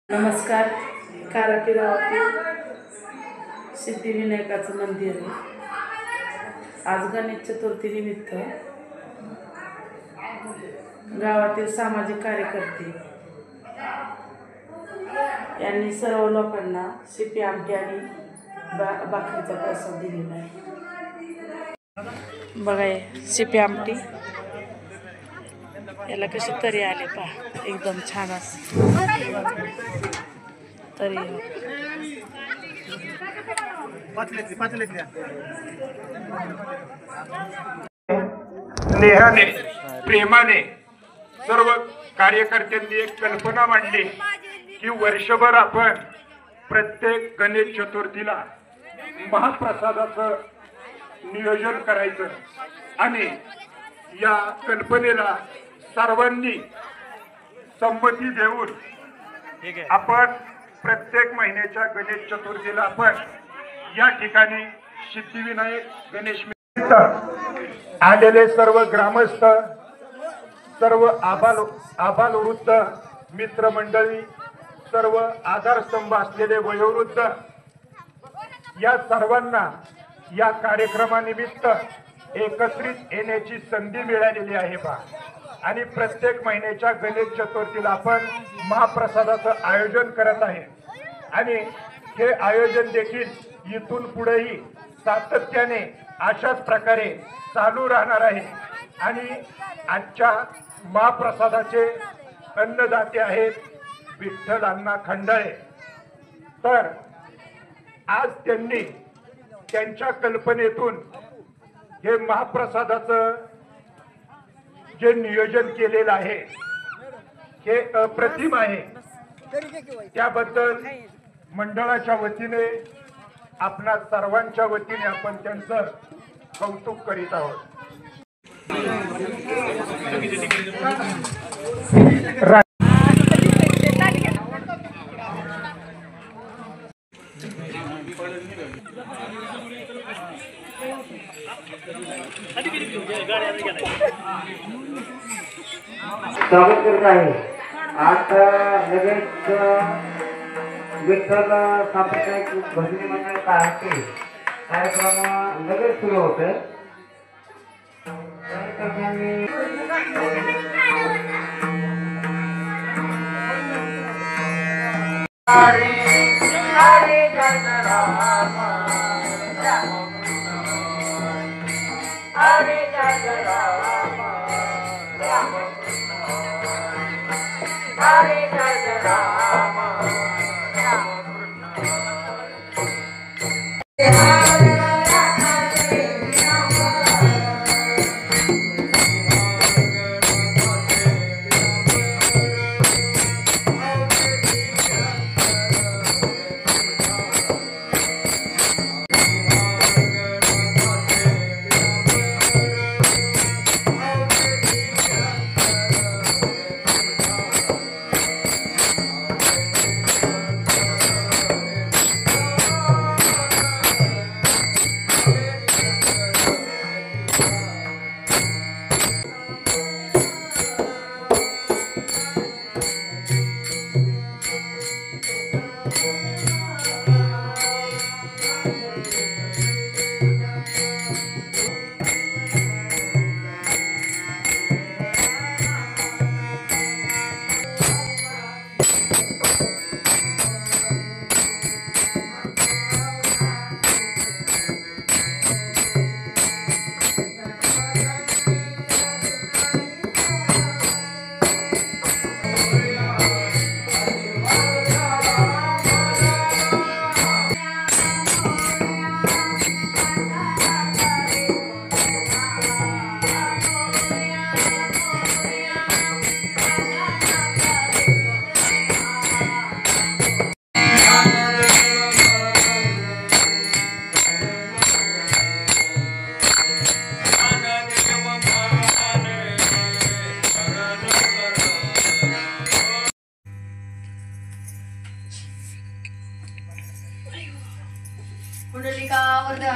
नमस्कार. काराटी गावातील सिद्धिविनायकाचं मंदिर आहे. आज गणेश चतुर्थी निमित्त गावातील सामाजिक कार्यकर्ते यांनी सर्व लोकांना शिपी आमटी आणि भाकरीचा प्रसाद दिलेला आहे. बघा शिपी आमटी, याला कशी तरी आले पहा, एकदम छान असते तरी. स्नेहाने प्रेमाने सर्व कार्यकर्त्यांनी एक कल्पना मांडली की वर्षभर आपण प्रत्येक गणेश चतुर्थीला महाप्रसादाचं नियोजन करायचं आणि या कल्पनेला सर्वांनी संमती देऊन आपण प्रत्येक महिन्याच्या गणेश चतुर्थीला आपण या ठिकाणी सिद्धिविनायक गणेश आलेले सर्व ग्रामस्थ, सर्व आबालवृद्ध मित्रमंडळी, सर्व आधारस्तंभ असलेले वयोवृद्ध, या सर्वांना या कार्यक्रमानिमित्त एकत्रित येण्याची संधी मिळालेली आहे बा. आणि प्रत्येक महिन्याच्या गणेश चतुर्थीला आपण महाप्रसादाचं आयोजन करत आहे आणि हे आयोजन देखील इथून पुढेही सातत्याने अशाच प्रकारे चालू राहणार आहे. आणि आजच्या महाप्रसादाचे अन्नदाते आहेत विठ्ठल अण्णा खंडाळे. तर आज त्यांनी त्यांच्या कल्पनेतून हे महाप्रसादाचं जे नियोजन केलेलं आहे हे अप्रतिम आहे. त्याबद्दल मंडळाच्या वतीने आपणा सर्वांच्या वतीने आपण त्यांचं कौतुक करीत आहोत. स्वागत करत आहे. आता लगेच विठ्ठल सांप्रदायिक भजनी मंडळ काराटी कार्यक्रम लगेच सुरू होतोय. हरे हरे जय राम हरे जय राम हरे जय राम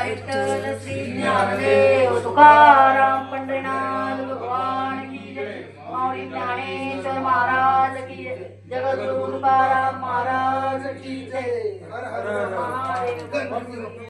विठ्ठल श्री ज्ञानदेव तुकाराम पंढरीनाथ भगवान की जय. माऊली ज्ञानेश्वर महाराज की जय. जगद्गुरु तुकाराम महाराज की जय. हर हर महादेव.